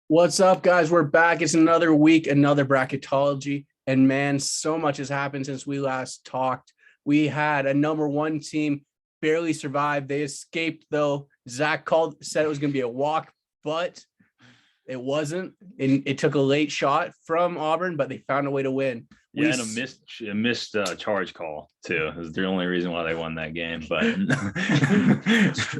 What's up, guys? We're back. It's another week, another bracketology. And man, so much has happened since we last talked. We had a number one team barely survive. They escaped, though. Zach said it was going to be a walk, but it wasn't. And it took a late shot from Auburn, but they found a way to win. And a missed charge call too. Is the only reason why they won that game. But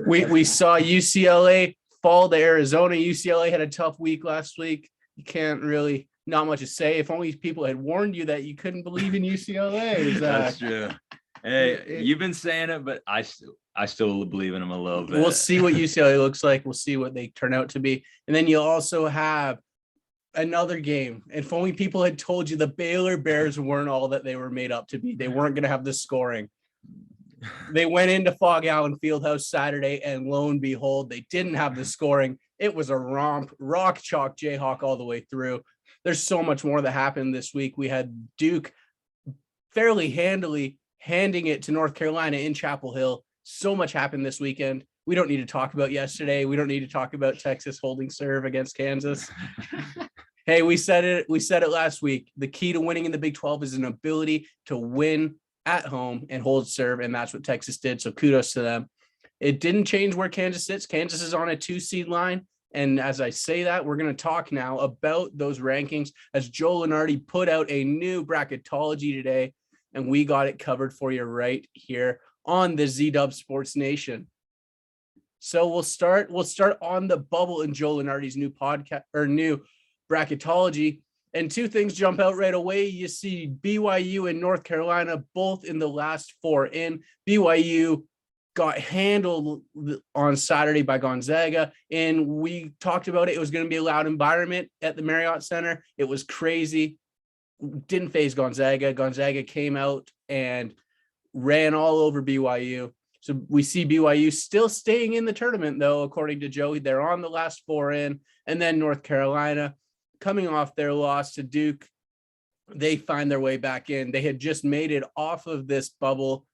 we saw UCLA fall to Arizona. UCLA had a tough week last week. You can't really, not much to say. If only people had warned you that you couldn't believe in UCLA. That's true. Hey, you've been saying it, but I still believe in them a little bit. We'll see what UCLA looks like. We'll see what they turn out to be. And then you'll also have another game. If only people had told you the Baylor Bears weren't all that they were made up to be. They weren't going to have the scoring. They went into Fog Allen Fieldhouse Saturday, and lo and behold, they didn't have the scoring. It was a romp, rock chalk Jayhawk all the way through. There's so much more that happened this week. We had Duke fairly handily handing it to North Carolina in Chapel Hill. So much happened this weekend. We don't need to talk about yesterday. We don't need to talk about Texas holding serve against Kansas. Hey, we said it last week. The key to winning in the Big 12 is an ability to win at home and hold serve, and that's what Texas did. So kudos to them. It didn't change where Kansas sits. Kansas is on a 2-seed line. And as I say that, we're going to talk now about those rankings as Joe Lunardi put out a new bracketology today, and we got it covered for you right here on the Z-Dub Sports Nation. So we'll start on the bubble in Joe Lunardi's new podcast or new bracketology. And two things jump out right away. You see BYU and North Carolina both in the last four in. BYU got handled on Saturday by Gonzaga, and we talked about it. It was going to be a loud environment at the Marriott Center. It was crazy. Didn't faze Gonzaga. Gonzaga came out and ran all over BYU. So we see BYU still staying in the tournament, though, according to Joey. They're on the last four in. And then North Carolina, coming off their loss to Duke, they find their way back in. They had just made it off of this bubble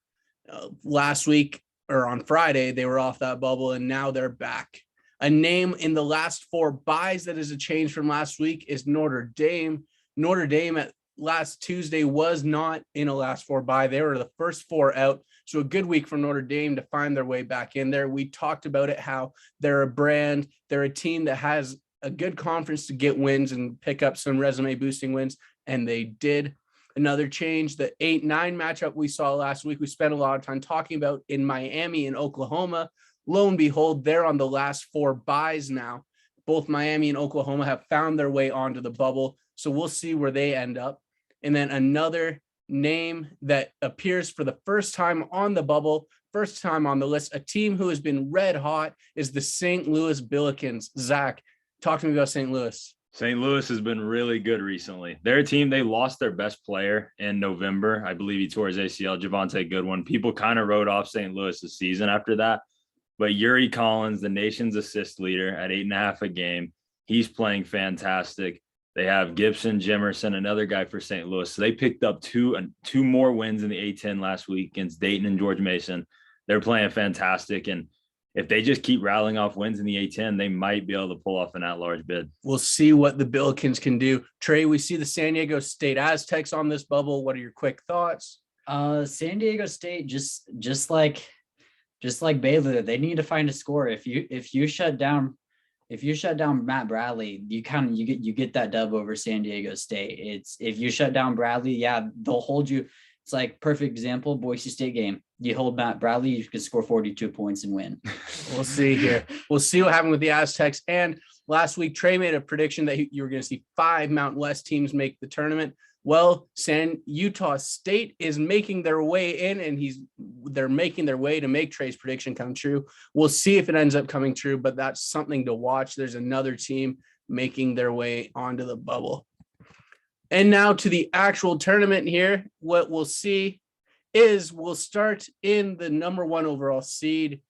last week, or on Friday. They were off that bubble, and now they're back. A name in the last four buys that is a change from last week is Notre Dame. Notre Dame at last Tuesday was not in a last four buy. They were the first four out. So a good week for Notre Dame to find their way back in there. We talked about it, how they're a brand. They're a team that has a good conference to get wins and pick up some resume boosting wins, and they did. Another change, the 8-9 matchup we saw last week, we spent a lot of time talking about in Miami and Oklahoma. Lo and behold, they're on the last four buys now. Both Miami and Oklahoma have found their way onto the bubble, so we'll see where they end up. And then another name that appears for the first time on the bubble, first time on the list, a team who has been red hot, is the St. Louis Billikens. Zach, talk to me about St. Louis. St. Louis has been really good recently. They're a team, they lost their best player in November. I believe he tore his ACL, Javonte Goodwin. People kind of wrote off St. Louis this season after that. But Yuri Collins, the nation's assist leader at 8.5 a game, he's playing fantastic. They have Gibson, Jimerson, another guy for St. Louis. So they picked up two more wins in the A-10 last week against Dayton and George Mason. They're playing fantastic. And if they just keep rattling off wins in the A-10, they might be able to pull off an at-large bid. We'll see what the Billikens can do. Trey, we see the San Diego State Aztecs on this bubble. What are your quick thoughts? San Diego State, just like Baylor, they need to find a score. If you shut down Matt Bradley, you get that dub over San Diego State. If you shut down Bradley, yeah, they'll hold you. It's like perfect example, Boise State game. You hold Matt Bradley, you can score 42 points and win. We'll see here. We'll see what happened with the Aztecs. And last week, Trey made a prediction that you were going to see 5 Mountain West teams make the tournament. Well, Utah State is making their way in, and they're making their way to make Trey's prediction come true. We'll see if it ends up coming true, but that's something to watch. There's another team making their way onto the bubble. And now to the actual tournament here. What we'll see is we'll start in the number 1 overall seed,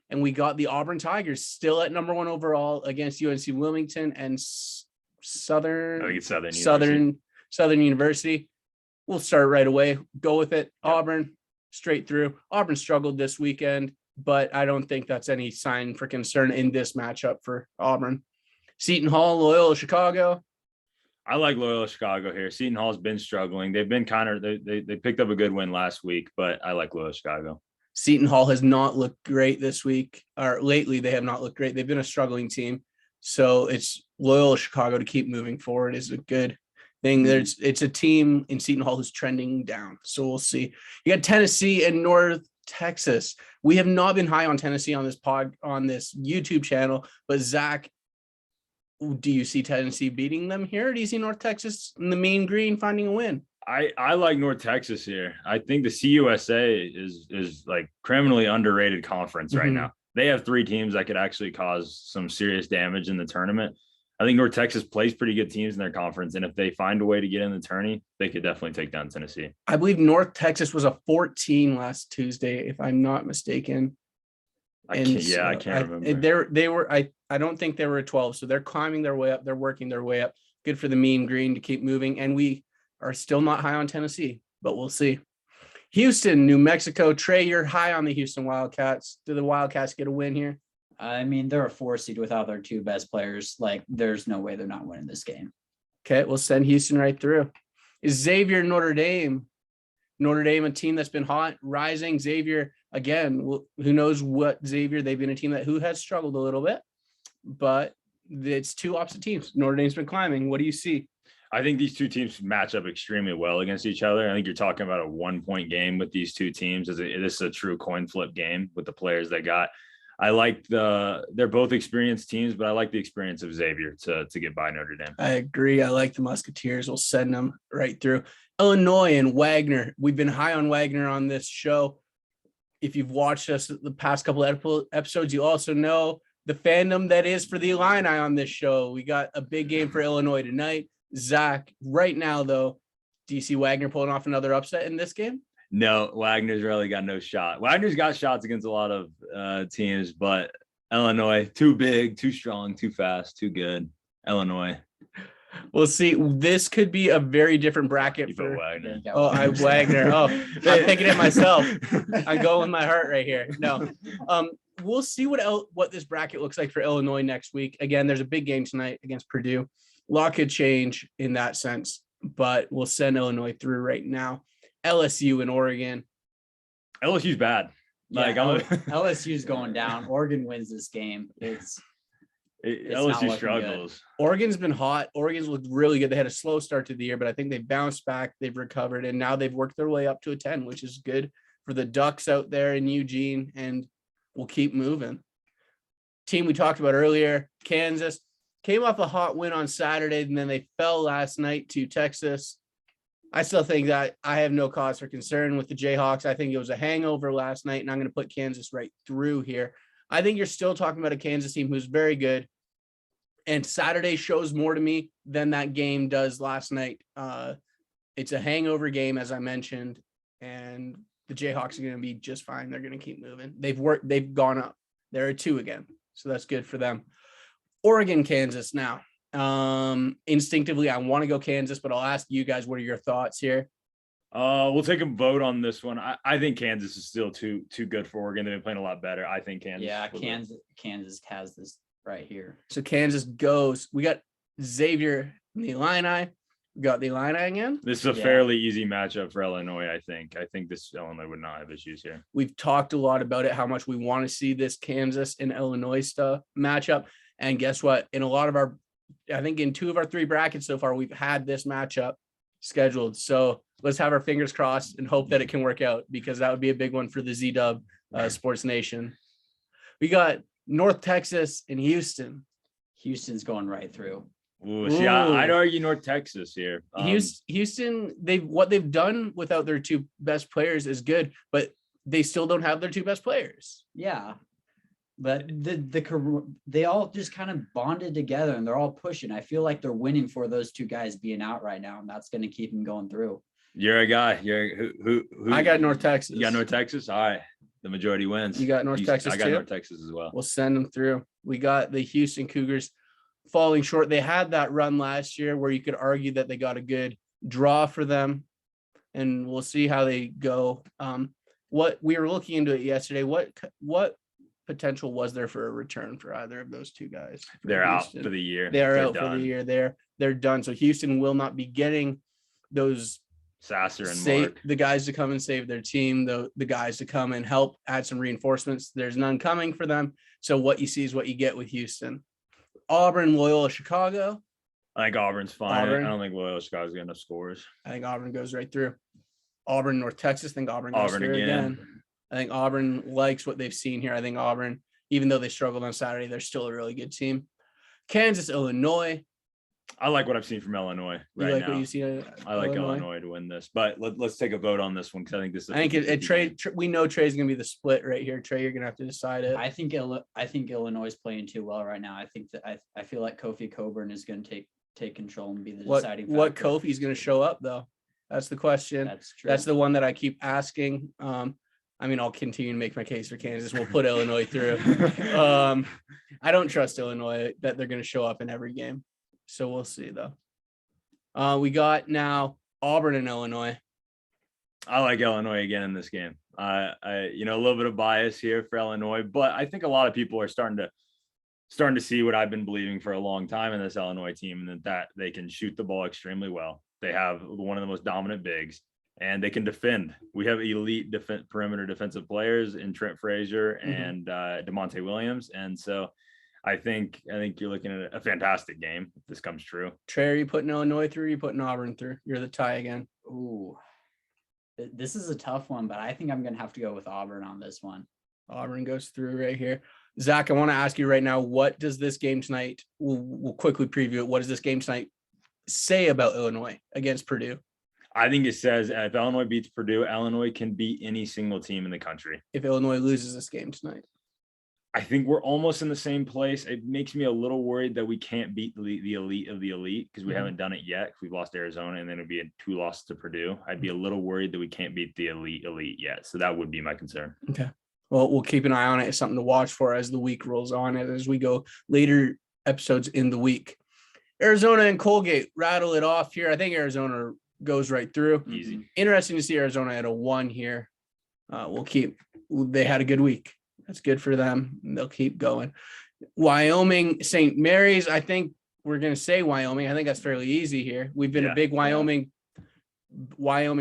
and we got the Auburn Tigers still at number 1 overall against UNC Wilmington and Southern University. We'll start right away. Go with it. Yep. Auburn, straight through. Auburn struggled this weekend. but I don't think that's any sign for concern in this matchup for Auburn. Seton Hall, Loyola Chicago. I like Loyola Chicago here. Seton Hall's been struggling. They've been they picked up a good win last week, but I like Loyola Chicago. Seton Hall has not looked great this week, or lately they have not looked great. They've been a struggling team. So it's Loyola Chicago to keep moving forward is a good thing. It's a team in Seton Hall who's trending down. So we'll see. You got Tennessee and North Texas. We have not been high on Tennessee on this YouTube channel, but Zach, do you see Tennessee beating them here? Or do you see North Texas in the Mean Green finding a win? I like North Texas here. I think the CUSA is like criminally underrated conference right now. They have 3 teams that could actually cause some serious damage in the tournament. I think North Texas plays pretty good teams in their conference, and if they find a way to get in the tourney, they could definitely take down Tennessee. I believe North Texas was a 14 last Tuesday, if I'm not mistaken. I can't remember. They were. I don't think they were a 12, so they're climbing their way up. They're working their way up. Good for the Mean Green to keep moving, and we are still not high on Tennessee, but we'll see. Houston, New Mexico. Trey, you're high on the Houston Wildcats. Do the Wildcats get a win here? I mean, they're a 4 seed without their 2 best players. Like, there's no way they're not winning this game. Okay, we'll send Houston right through. Is Xavier Notre Dame? Notre Dame, a team that's been hot, rising. Xavier, again, who knows what Xavier, they've been a team who has struggled a little bit, but it's 2 opposite teams. Notre Dame's been climbing. What do you see? I think these 2 teams match up extremely well against each other. I think you're talking about a 1-point game with these 2 teams. This is a true coin flip game with the players they got. I like they're both experienced teams, but I like the experience of Xavier to get by Notre Dame. I agree. I like the Musketeers. We'll send them right through. Illinois and Wagner. We've been high on Wagner on this show. If you've watched us the past couple of episodes, you also know the fandom that is for the Illini on this show. We got a big game for Illinois tonight. Zach, right now, though, do you see Wagner pulling off another upset in this game? No, Wagner's really got no shot. Wagner's got shots against a lot of teams, but Illinois, too big, too strong, too fast, too good. Illinois. We'll see. This could be a very different bracket for Wagner. Wagner. Oh, I'm picking it myself. I'm going with my heart right here. No. We'll see what this bracket looks like for Illinois next week. Again, there's a big game tonight against Purdue. A lot could change in that sense, but we'll send Illinois through right now. LSU and Oregon. LSU's bad. LSU's going down. Oregon wins this game. It's LSU struggles. Good. Oregon's been hot. Oregon's looked really good. They had a slow start to the year, but I think they've bounced back. They've recovered, and now they've worked their way up to a 10, which is good for the Ducks out there in Eugene, and we'll keep moving. Team we talked about earlier, Kansas, came off a hot win on Saturday, and then they fell last night to Texas. I still think that I have no cause for concern with the Jayhawks. I think it was a hangover last night, and I'm going to put Kansas right through here. I think you're still talking about a Kansas team who's very good, and Saturday shows more to me than that game does last night. It's a hangover game, as I mentioned, and the Jayhawks are going to be just fine. They're going to keep moving. They've gone up. They're a 2 again, so that's good for them. Oregon, Kansas now. Instinctively, I want to go Kansas, but I'll ask you guys, what are your thoughts here? We'll take a vote on this one. I think Kansas is still too good for Oregon. They've been playing a lot better. I think Kansas. Yeah, Kansas has this right here. So Kansas goes. We got Xavier and the Illini. We got the Illini again. This is a fairly easy matchup for Illinois, I think. I think this Illinois would not have issues here. We've talked a lot about it, how much we want to see this Kansas and Illinois stuff matchup. And guess what? I think in 2 of our 3 brackets so far, we've had this matchup scheduled. So let's have our fingers crossed and hope that it can work out, because that would be a big one for the Z-Dub Sports Nation. We got North Texas and Houston. Houston's going right through. Ooh, see, I'd argue North Texas here. Houston, what they've done without their 2 best players is good, but they still don't have their 2 best players. Yeah. But they all just kind of bonded together, and they're all pushing. I feel like they're winning for those 2 guys being out right now, and that's going to keep them going through. You're a guy. Who? I got North Texas. You got North Texas? All right. The majority wins. You got North Texas I got too? North Texas as well. We'll send them through. We got the Houston Cougars falling short. They had that run last year where you could argue that they got a good draw for them, and we'll see how they go. what we were looking into it yesterday. What potential was there for a return for either of those two guys? They're out Houston? for the year. They're out done. for the year. They're done. So Houston will not be getting those Sasser and Mark. the guys to come and save their team, the guys to come and help add some reinforcements. There's none coming for them. So what you see is what you get with Houston. Auburn, Loyola, Chicago. I think Auburn's fine. Auburn. I don't think Loyola Chicago's getting enough scores. I think Auburn goes right through. Auburn, North Texas. I think Auburn goes Auburn through again. again. I think Auburn likes what they've seen here. I think Auburn, even though they struggled on Saturday, they're still a really good team. Kansas, Illinois. I like what I've seen from Illinois You right like now. what you see? I like Illinois to win this, but let's take a vote on this one because I think this is. I think Trey. We know Trey's gonna be the split right here. Trey, you're gonna have to decide it. I think Illinois is playing too well right now. I think that I feel like Kofi Coburn is going to take control and be the deciding factor. What Kofi's gonna show up though? That's the question. That's true. That's the one that I keep asking. I mean, I'll continue to make my case for Kansas. We'll put Illinois through. I don't trust Illinois that they're gonna show up in every game. So we'll see though. We got now Auburn and Illinois. I like Illinois again in this game. I a little bit of bias here for Illinois, but I think a lot of people are starting to see what I've been believing for a long time in this Illinois team, and that they can shoot the ball extremely well. They have one of the most dominant bigs, and they can defend. We have elite perimeter defensive players in Trent Frazier and DeMonte Williams, and so I think you're looking at a fantastic game if this comes true. Trey, are you putting Illinois through? Or are you putting Auburn through? You're the tie again. Ooh, this is a tough one, but I think I'm going to have to go with Auburn on this one. Auburn goes through right here. Zach, I want to ask you right now, what does this game tonight, we'll quickly preview it. What does this game tonight say about Illinois against Purdue? I think it says if Illinois beats Purdue, Illinois can beat any single team in the country. If Illinois loses this game tonight. I think we're almost in the same place. It makes me a little worried that we can't beat the elite of the elite because we haven't done it yet. We've lost Arizona and then it'd be a 2 loss to Purdue. I'd be a little worried that we can't beat the elite yet. So that would be my concern. Okay. Well, we'll keep an eye on it. It's something to watch for as the week rolls on and as we go later episodes in the week. Arizona and Colgate, rattle it off here. I think Arizona goes right through. Easy. Interesting to see Arizona at a 1 here. They had a good week. That's good for them. They'll keep going. Wyoming, St. Mary's. I think we're going to say Wyoming. I think that's fairly easy here. We've been a big Wyoming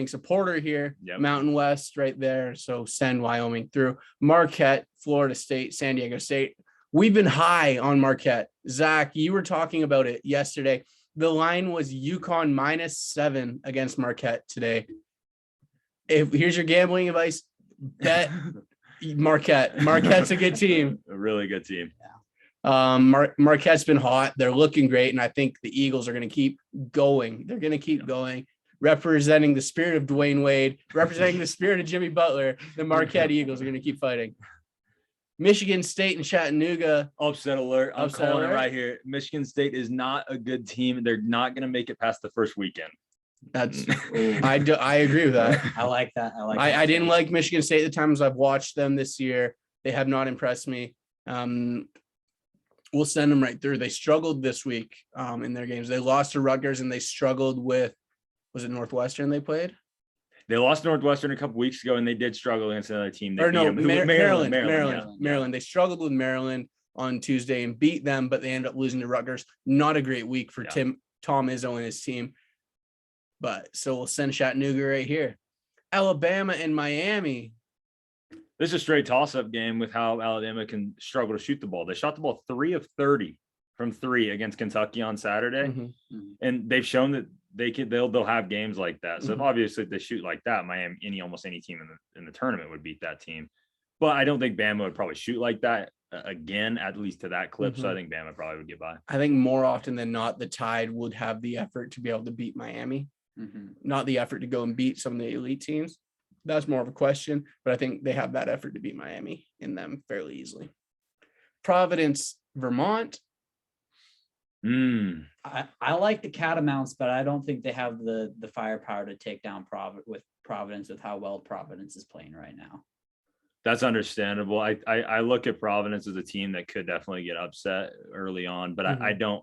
supporter here. Yep. Mountain West right there. So send Wyoming through. Marquette, Florida State, San Diego State. We've been high on Marquette. Zach, you were talking about it yesterday. The line was UConn -7 against Marquette today. Here's your gambling advice, bet Marquette. Marquette's a good team. A really good team. Marquette's been hot. They're looking great. And I think the Eagles are going to keep going. They're going to keep going, representing the spirit of Dwayne Wade, representing the spirit of Jimmy Butler. The Marquette Eagles are going to keep fighting. Michigan State and Chattanooga. Upset alert. I'm Upset calling alert? it right here. Michigan State is not a good team. They're not going to make it past the first weekend. That's I agree with that. I like that. I didn't like Michigan State the times I've watched them this year. They have not impressed me. We'll send them right through. They struggled this week in their games. They lost to Rutgers and they struggled with, was it Northwestern they played? They lost Northwestern a couple weeks ago, and they did struggle against another team. Or no, Maryland. yeah. They struggled with Maryland on Tuesday and beat them, but they ended up losing to Rutgers. Not a great week for Tom Izzo and his team. But so we'll send Chattanooga right here. Alabama and Miami. This is a straight toss-up game with how Alabama can struggle to shoot the ball. They shot the ball 3 of 30 from 3 against Kentucky on Saturday, and they've shown that they'll have games like that. So if obviously if they shoot like that, Miami, almost any team in the tournament would beat that team. But I don't think Bama would probably shoot like that again, at least to that clip. So I think Bama probably would get by. I think more often than not, the Tide would have the effort to be able to beat Miami, not the effort to go and beat some of the elite teams. That's more of a question, but I think they have that effort to beat Miami in them fairly easily. Providence, Vermont. I like the Catamounts, but I don't think they have the firepower to take down Providence with how well Providence is playing right now. That's understandable. I look at Providence as a team that could definitely get upset early on, but I don't.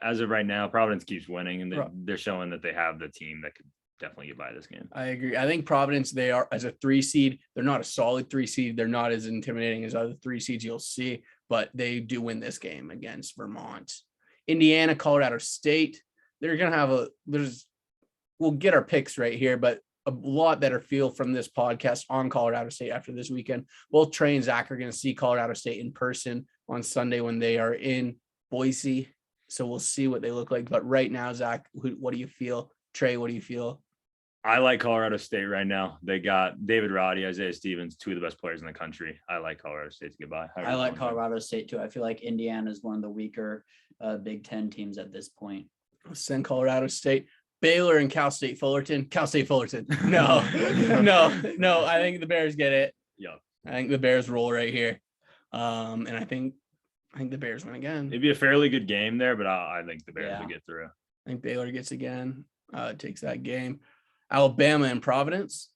As of right now, Providence keeps winning, and they're showing that they have the team that could definitely get by this game. I agree. I think Providence, they are as a 3 seed. They're not a solid 3 seed. They're not as intimidating as other 3 seeds you'll see, but they do win this game against Vermont. Indiana, Colorado State. They're going to have we'll get our picks right here, but a lot better feel from this podcast on Colorado State after this weekend. Both Trey and Zach are going to see Colorado State in person on Sunday when they are in Boise. So we'll see what they look like. But right now, Zach, what do you feel? Trey, what do you feel? I like Colorado State right now. They got David Roddy, Isaiah Stevens, 2 of the best players in the country. I like Colorado State to get by. I like Colorado State too. I feel like Indiana is one of the weaker Big Ten teams at this point. I'll send Colorado State. Baylor and Cal State Fullerton. Cal State Fullerton. No. I think the Bears get it. Yeah. I think the Bears roll right here. And I think the Bears win again. It'd be a fairly good game there, but I think the Bears will get through. I think Baylor gets again. Takes that game. Alabama and Providence.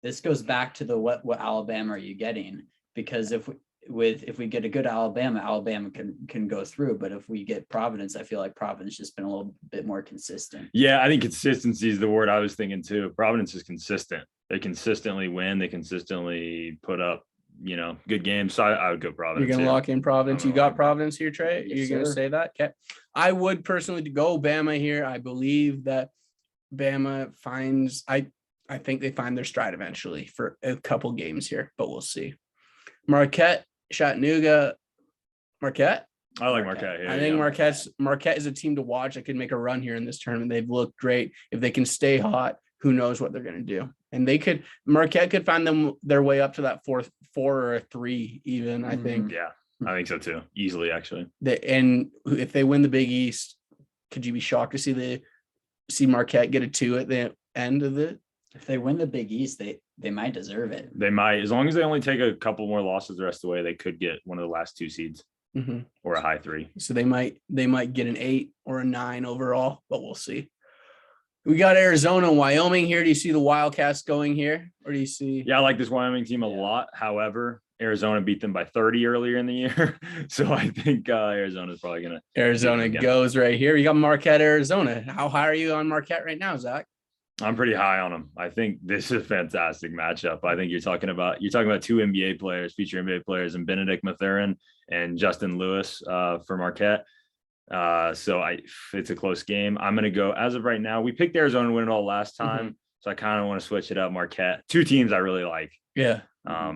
This goes back to the what Alabama are you getting? Because if we get a good Alabama can go through. But if we get Providence, I feel like Providence just been a little bit more consistent. Yeah, I think consistency is the word I was thinking too. Providence is consistent. They consistently win. They consistently put up, good games. So I would go Providence. You're going to lock in Providence. You got Providence here, Trey? Yes, You're going to say that? Okay. I would personally go Bama here. I believe that Bama finds, I think they find their stride eventually for a couple games here, but we'll see. Marquette, Chattanooga, Marquette. I like Marquette here. I think Marquette is a team to watch that could make a run here in this tournament. They've looked great. If they can stay hot, who knows what they're going to do? And Marquette could find their way up to that 4 or a 3 even, I think. Yeah, I think so too. Easily, actually. And if they win the Big East, could you be shocked to see Marquette get a 2 at the end of it? If they win the Big East, they might deserve it. They might, as long as they only take a couple more losses the rest of the way, they could get one of the last 2 seeds or a high 3. So they might get an 8 or a 9 overall, but we'll see. We got Arizona and Wyoming here. Do you see the Wildcats going here, or do you see? Yeah, I like this Wyoming team a lot. However, Arizona beat them by 30 earlier in the year, so I think Arizona is probably gonna. Arizona goes right here. You got Marquette, Arizona. How high are you on Marquette right now, Zach? I'm pretty high on them. I think this is a fantastic matchup. I think you're talking about 2 NBA players, future NBA players, and Benedict Mathurin and Justin Lewis for Marquette. So it's a close game. I'm going to go, as of right now, we picked Arizona to win it all last time. So I kind of want to switch it up. Marquette, 2 teams I really like. Yeah.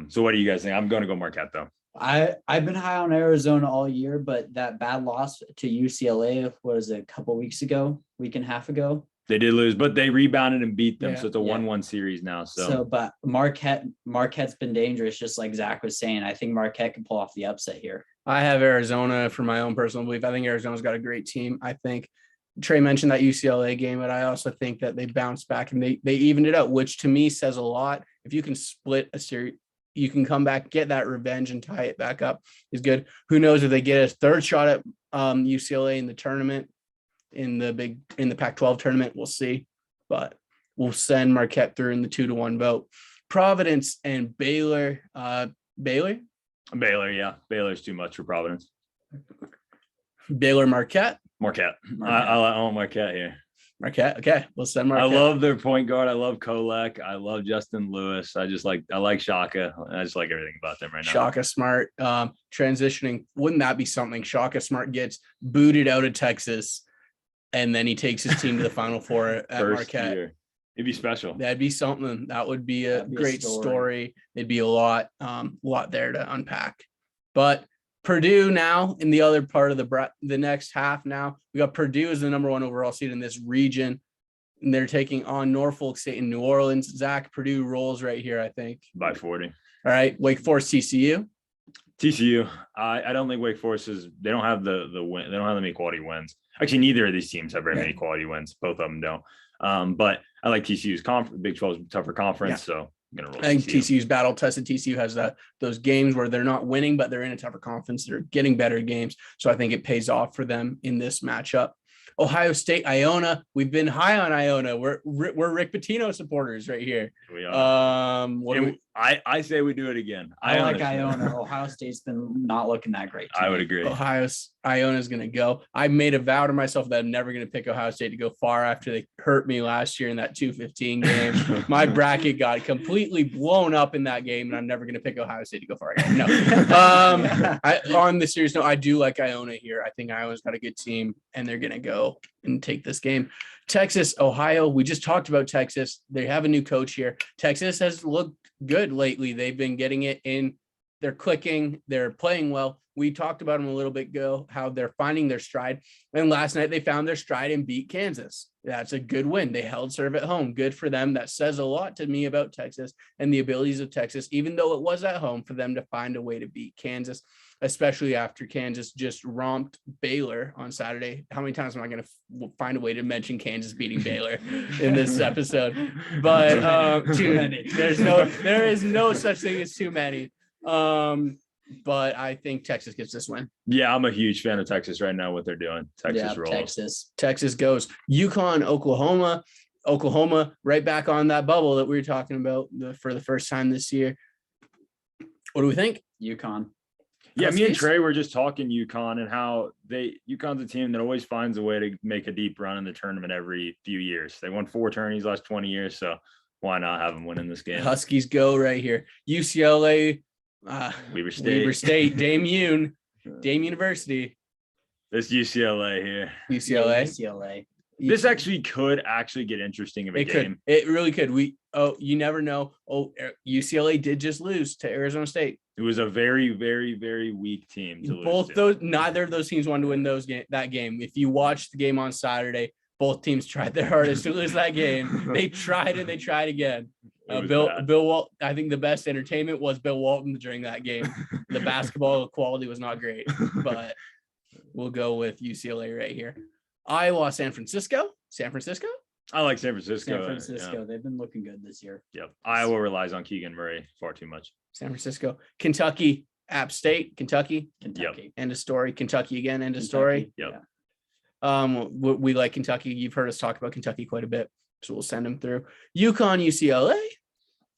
So what do you guys think? I'm going to go Marquette though. I've been high on Arizona all year, but that bad loss to UCLA, a couple weeks ago, week and a half ago. They did lose, but they rebounded and beat them. So it's a 1-1 series now. But Marquette's been dangerous, just like Zach was saying. I think Marquette can pull off the upset here. I have Arizona for my own personal belief. I think Arizona's got a great team. I think Trey mentioned that UCLA game, but I also think that they bounced back and they evened it out, which to me says a lot. If you can split a series, you can come back, get that revenge and tie it back up is good. Who knows if they get a third shot at UCLA in the tournament, in the Pac-12 tournament, we'll see, but we'll send Marquette through in the 2-1 vote. Providence and Baylor. Baylor, yeah. Baylor's too much for Providence. Baylor, Marquette. I want Marquette here. Marquette. Okay. We'll send Marquette. I love their point guard. I love Kolek. I love Justin Lewis. I like Shaka. I just like everything about them right now. Shaka Smart. Transitioning. Wouldn't that be something? Shaka Smart gets booted out of Texas and then he takes his team to the Final Four at Marquette. Year. It'd be special. That'd be something. That would be a great story. It'd be a lot there to unpack. But Purdue now in the other part of the next half now, we got Purdue as the number 1 overall seed in this region. And they're taking on Norfolk State in New Orleans. Zach, Purdue rolls right here, I think. By 40. All right. Wake Forest, TCU. I don't think Wake Forest they don't have the win. They don't have many quality wins. Actually, neither of these teams have very many quality wins. Both of them don't. But I like TCU's Big 12's tougher conference, so I'm gonna roll. I think TCU's battle tested. TCU has those games where they're not winning, but they're in a tougher conference. They're getting better games, so I think it pays off for them in this matchup. Ohio State, Iona. We've been high on Iona. We're Rick Pitino supporters right here. We are. I say we do it again. I like should. Iona. Ohio State's been not looking that great. I would me. agree. Iona's going to go. I made a vow to myself that I'm never going to pick Ohio State to go far after they hurt me last year in that 2-15 game. My bracket got completely blown up in that game, and I'm never going to pick Ohio State to go far again. No. On the serious note, I do like Iona here. I think Iona's got a good team, and they're going to go and take this game. Texas, Ohio. We just talked about Texas. They have a new coach here. Texas has looked good lately. They've been getting it in. They're clicking. They're playing well. We talked about them a little bit ago, how they're finding their stride. And last night they found their stride and beat Kansas. That's a good win. They held serve at home. Good for them. That says a lot to me about Texas and the abilities of Texas, even though it was at home, for them to find a way to beat Kansas, especially after Kansas just romped Baylor on Saturday. How many times am I going to find a way to mention Kansas beating Baylor in this episode? But Too many. There is no such thing as too many. But I think Texas gets this win. Yeah, I'm a huge fan of Texas right now, what they're doing. Texas rolls. Texas goes. UConn, Oklahoma right back on that bubble that we were talking about for the first time this year. What do we think? UConn. Yeah, me and Trey were just talking UConn and how UConn's a team that always finds a way to make a deep run in the tournament every few years. They won 4 tourneys last 20 years, so why not have them win in this game? Huskies go right here. UCLA, Weber State, Dame University. This UCLA here. UCLA. This actually could get interesting of a game. It really could. You never know. UCLA did just lose to Arizona State. It was a very, very, very weak team to lose. Neither of those teams wanted to win that game. If you watched the game on Saturday, both teams tried their hardest to lose that game. They tried and they tried again. Bill Walton, I think the best entertainment was Bill Walton during that game. The basketball quality was not great, but we'll go with UCLA right here. Iowa, San Francisco. I like San Francisco. Yeah. They've been looking good this year. Yep. Iowa relies on Keegan Murray far too much. San Francisco. Kentucky, App State. Kentucky. Yep. End of story. Kentucky again. End of story. Yep. We like Kentucky. You've heard us talk about Kentucky quite a bit, so we'll send them through. UConn, UCLA.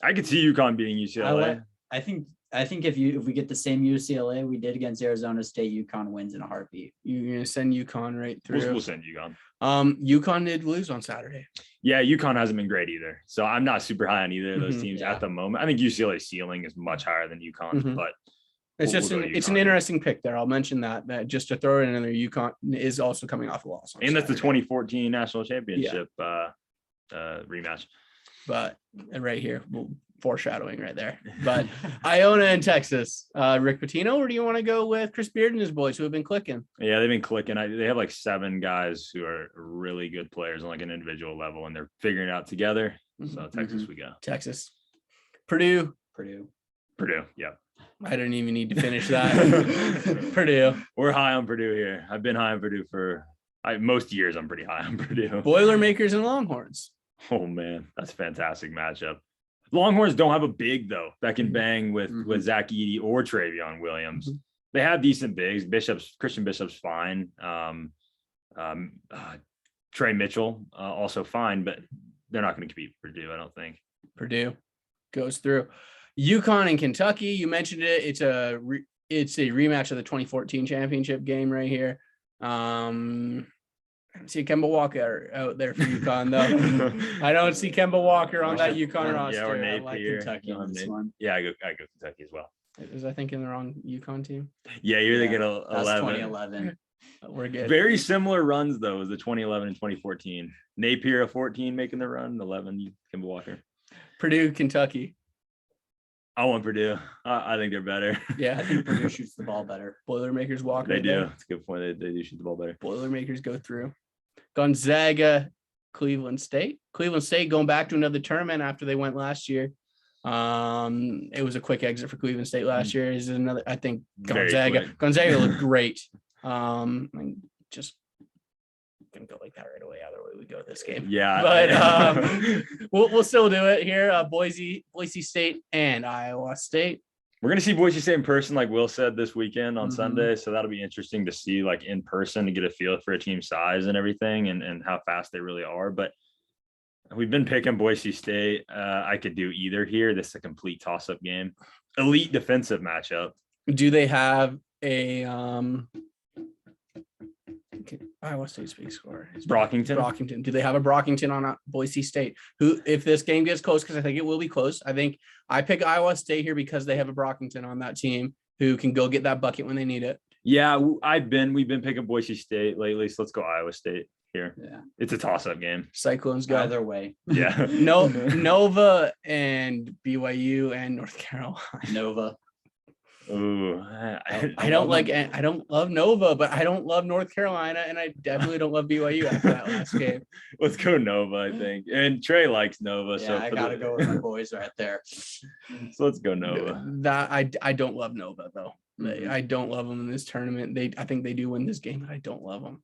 I could see UConn beating UCLA. I think if we get the same UCLA we did against Arizona State, UConn wins in a heartbeat. You're gonna send UConn right through. We'll send UConn. UConn did lose on Saturday. Yeah, UConn hasn't been great either. So I'm not super high on either of those teams at the moment. I think UCLA's ceiling is much higher than UConn, but it's an interesting pick there. I'll mention that just to throw it in there. UConn is also coming off a loss. And that's the 2014 national championship rematch. But right here, foreshadowing right there. But Iona and Texas, Rick Pitino, or do you want to go with Chris Beard and his boys who have been clicking? Yeah, they've been clicking. They have like 7 guys who are really good players on like an individual level, and they're figuring it out together. So Texas, we go. Texas, Purdue. Yeah. I didn't even need to finish that. Purdue. We're high on Purdue here. I've been high on Purdue for most years. I'm pretty high on Purdue. Boilermakers and Longhorns. Oh man, that's a fantastic matchup. Longhorns don't have a big though that can bang with Zach Edey or Travion Williams. They have decent bigs. Christian Bishop's fine. Trey Mitchell also fine, but they're not going to compete with Purdue, I don't think. Purdue goes through. UConn and Kentucky. You mentioned it. It's a rematch of the 2014 championship game right here. I don't see Kemba Walker out there for UConn though. I don't see Kemba Walker on that UConn roster. Yeah, or Nate I like Kentucky on this one. Yeah, I go Kentucky as well. Was I thinking the wrong UConn team? Yeah, you're thinking 11. That's 2011. We're good. Very similar runs though as the 2011 and 2014. Napier 14 making the run, 11 Kemba Walker. Purdue, Kentucky. I want Purdue. I think they're better. Yeah, I think Purdue shoots the ball better. Boilermakers walk. They do. It's a good point. They do shoot the ball better. Boilermakers go through. Gonzaga, Cleveland State. Cleveland State going back to another tournament after they went last year. It was a quick exit for Cleveland State last year. Is another. I think Gonzaga looked great. I'm just gonna go like that right away. Either way we go this game. Yeah, but we'll still do it here. Boise State and Iowa State. We're going to see Boise State in person, like Will said, this weekend on Sunday. So that'll be interesting to see like in person to get a feel for a team size and everything and how fast they really are. But We've been picking Boise State. I could do either here. This is a complete toss-up game. Elite defensive matchup. Do they have a Iowa State's big score? Brockington. Brockington. Do they have a Brockington on Boise State? Who, if this game gets close, because I think it will be close. I pick Iowa State here because they have a Brockington on that team who can go get that bucket when they need it. Yeah, we've been picking Boise State lately, so let's go Iowa State here. Yeah. It's a toss-up game. Cyclones go. Either way. Yeah. No, Nova and BYU and North Carolina. Nova. Ooh, I don't love Nova, but I don't love North Carolina, and I definitely don't love BYU after that last game. Let's go Nova, I think. And Trey likes Nova, Yeah, so I gotta go with my boys right there. So let's go Nova. That I don't love Nova though. Mhm. I don't love them in this tournament. I think they do win this game, but I don't love them.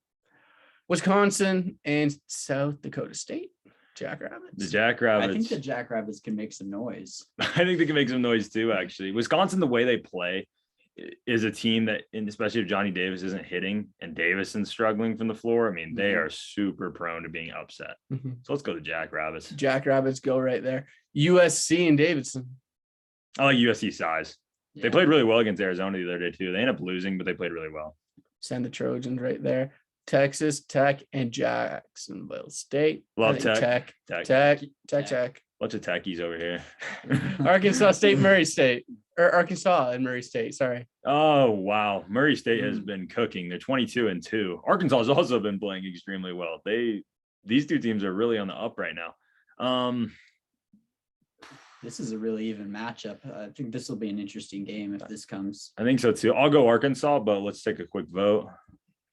Wisconsin and South Dakota State. Jackrabbits. The Jackrabbits. I think the Jackrabbits can make some noise. I think they can make some noise too, actually. Wisconsin, the way they play is a team that, and especially if Johnny Davis isn't hitting and Davison's struggling from the floor, I mean, they are super prone to being upset. Mhm. So let's go to Jackrabbits. Jackrabbits go right there. USC and Davidson. I like USC size. They Yeah. played really well against Arizona the other day too. They ended up losing, but they played really well. Send the Trojans right there. Texas Tech and Jacksonville State. Love I think Tech. Tech. Bunch of techies over here. Arkansas State, Murray State, or Arkansas and Murray State. Sorry. Oh, wow. Murray State has been cooking. They're 22-2. Arkansas has also been playing extremely well. These two teams are really on the up right now. This is a really even matchup. I think this will be an interesting game if this comes. I think so too. I'll go Arkansas, but let's take a quick vote.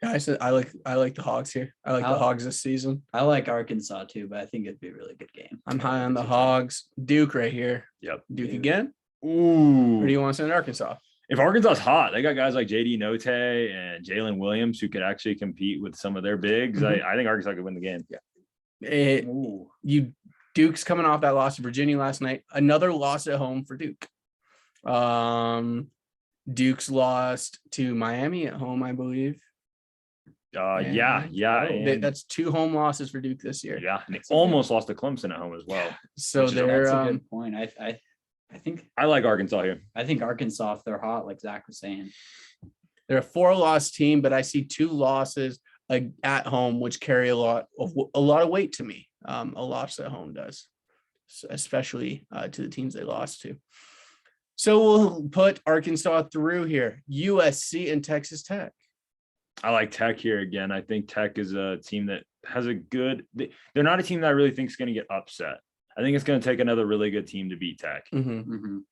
Yeah, I like the Hogs here. I like the Hogs this season. I like Arkansas too, but I think it'd be a really good game. I'm high on the Hogs. Duke right here. Yep. Duke Duke. again. Ooh. Or do you want to send Arkansas? If Arkansas's hot, they got guys like JD Note and Jalen Williams who could actually compete with some of their bigs. Mhm. I think Arkansas could win the game. Ooh. Duke's coming off that loss to Virginia last night. Another loss at home for Duke. Duke's lost to Miami at home, I believe. Yeah. and- That's 2 home losses for Duke this year. yeah. And they almost lost to Clemson at home as well. So Which is they're That's a good point. I like Arkansas here. I think Arkansas, if they're hot, like Zach was saying. they're a 4-loss team, but I see 2 losses at home, which carry a lot of weight to me. A loss at home does, especially to the teams they lost to. So we'll put Arkansas through here. USC and Texas Tech. I like Tech here again. I think Tech is a team that has a good. They're not a team that I really think is going to get upset. I think it's going to take another really good team to beat Tech. Mhm.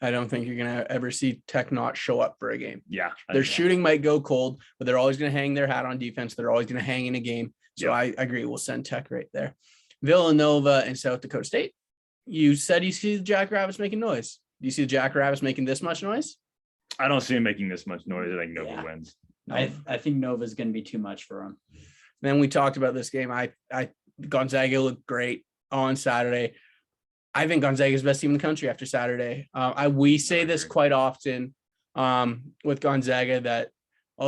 I don't think you're going to ever see Tech not show up for a game. Yeah. Their shooting might go cold, but they're always going to hang their hat on defense. They're always going to hang in a game. So Yeah. I agree. We'll send Tech right there. Villanova and South Dakota State. You said you see the Jackrabbits making noise. Do you see the Jackrabbits making this much noise? I don't see him making this much noise. I think Nova Yeah. wins. I think Nova's going to be too much for them. Then we talked about this game. Gonzaga looked great on Saturday. I think Gonzaga's the best team in the country after Saturday. We say this quite often with Gonzaga that,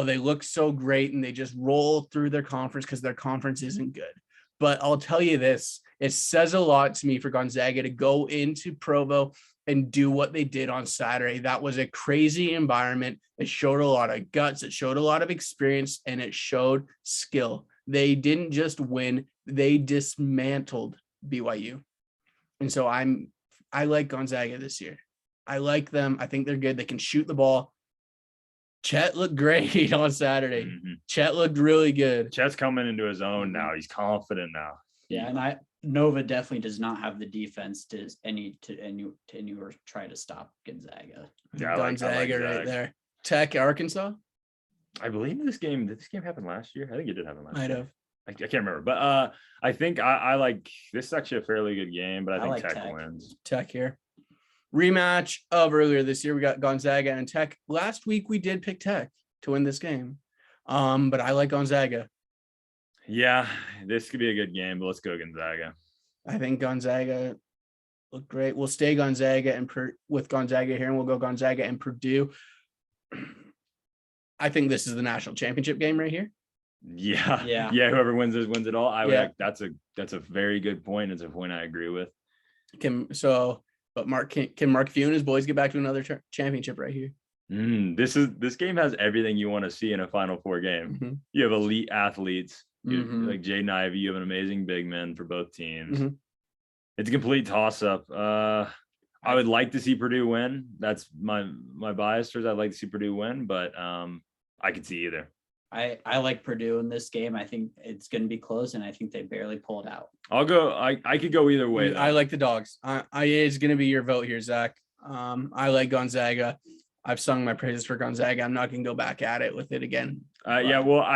they look so great and they just roll through their conference because their conference isn't good. But I'll tell you this, it says a lot to me for Gonzaga to go into Provo and do what they did on Saturday. That was a crazy environment. It showed a lot of guts. It showed a lot of experience and it showed skill. They didn't just win, they dismantled BYU. And so I like Gonzaga this year. I like them. I think they're good. They can shoot the ball. Chet looked great on Saturday. Mhm. Chet looked really good. Chet's coming into his own now. He's confident now. Yeah, and Nova definitely does not have the defense to or try to stop Gonzaga. Yeah, I like Gonzaga right Zach. there. Tech, Arkansas. I believe this game. Did this game happen last year? I think it did happen last Might year. have. I can't remember, but I think I like this is actually a fairly good game, but I I think like Tech Tech. wins. Tech here. Rematch of earlier this year. We got Gonzaga and Tech. Last week we did pick Tech to win this game. But I like Gonzaga. Yeah, this could be a good game, but let's go Gonzaga. I think Gonzaga look great. We'll stay Gonzaga and with Gonzaga here, and we'll go Gonzaga and Purdue. I think this is the national championship game right here. Yeah. Yeah. Whoever wins this wins it all. Yeah. That's a very good point. It's a point I agree with. But can Mark Few and his boys get back to another championship right here? This game has everything you want to see in a Final Four game. Mm-hmm. You have elite athletes, Mhm. like Jaden Ivey. You have an amazing big man for both teams. Mhm. It's a complete toss up. I would like to see Purdue win. That's my bias towards. I'd like to see Purdue win, but I could see either. I like Purdue in this game. I think it's going to be close, and I think they barely pulled out. I'll go. I could go either way. I like the dogs. It's going to be your vote here, Zach. I like Gonzaga. I've sung my praises for Gonzaga. I'm not going to go back at it with it again. Yeah, well,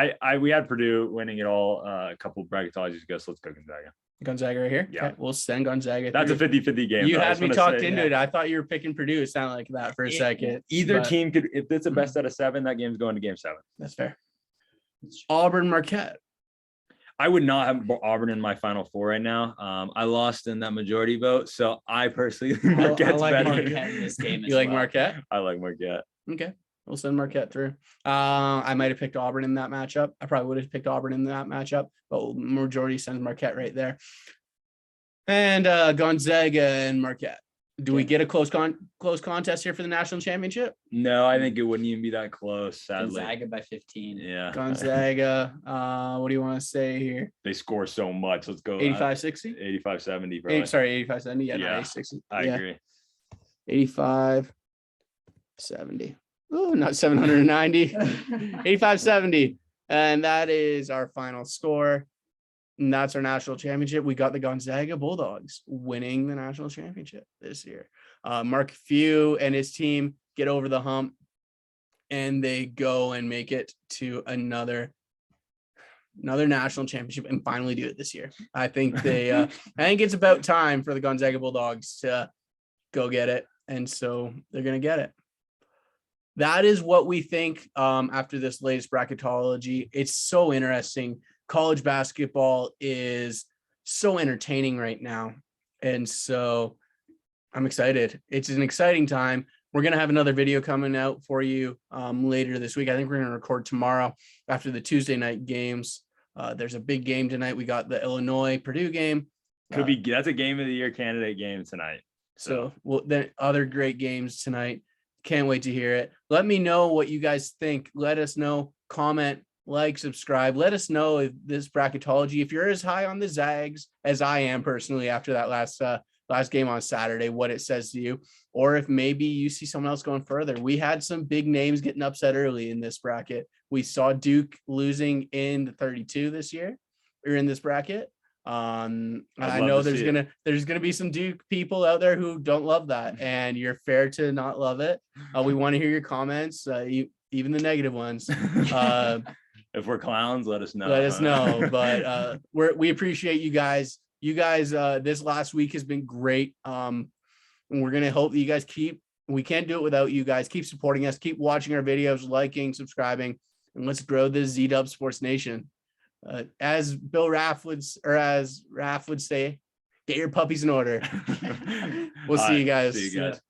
we had Purdue winning it all a couple bracketologies ago, so let's go Gonzaga. Gonzaga right here? Yeah. Okay, we'll send Gonzaga. That's through. a 50-50 game. You had me talked into it. I thought you were picking Purdue. It sounded like that for a second. Either team could, if it's a best out of 7, that game's going to game 7. That's fair. Auburn Marquette. I would not have Auburn in my Final Four right now. I lost in that majority vote, so I personally think Marquette's I like better. Marquette in this game. You like Marquette? I like Marquette. Okay. We'll send Marquette through. I might have picked Auburn in that matchup. I probably would have picked Auburn in that matchup, but majority sends Marquette right there. And Gonzaga and Marquette. Do we get a close contest here for the national championship? No, I think it wouldn't even be that close, sadly. Gonzaga by 15. Yeah. Gonzaga. What do you want to say here? They score so much. Let's go 85-60? 85-70. Probably. Sorry, 85-70. Yeah, Yeah. not 80-60. I agree. 85-70. Oh, not 790. 85-70. And that is our final score. And that's our national championship. We got the Gonzaga Bulldogs winning the national championship this year. Mark Few and his team get over the hump and they go and make it to another national championship and finally do it this year. I think I think it's about time for the Gonzaga Bulldogs to go get it. And so they're going to get it. That is what we think after this latest bracketology. It's so interesting. College basketball is so entertaining right now. And so I'm excited. It's an exciting time. We're going to have another video coming out for you later this week. I think we're going to record tomorrow after the Tuesday night games. There's a big game tonight. We got the Illinois-Purdue game. That's a game of the year candidate game tonight. So then other great games tonight. Can't wait to hear it. Let me know what you guys think. Let us know. Comment, like, subscribe. Let us know if this bracketology, if you're as high on the Zags as I am personally after that last game on Saturday, what it says to you, or if maybe you see someone else going further. We had some big names getting upset early in this bracket. We saw Duke losing in the 32 this year, or in this bracket. I know there's gonna be some Duke people out there who don't love that, and you're fair to not love it. We want to hear your comments, even the negative ones. If we're clowns, let us know. Let us know. But we appreciate you guys. You guys, this last week has been great. And we're gonna hope that you guys we can't do it without you guys. Keep supporting us, keep watching our videos, liking, subscribing, and let's grow this Z-Dub Sports Nation. As Bill Raff would say, get your puppies in order. We'll see you guys. See you guys.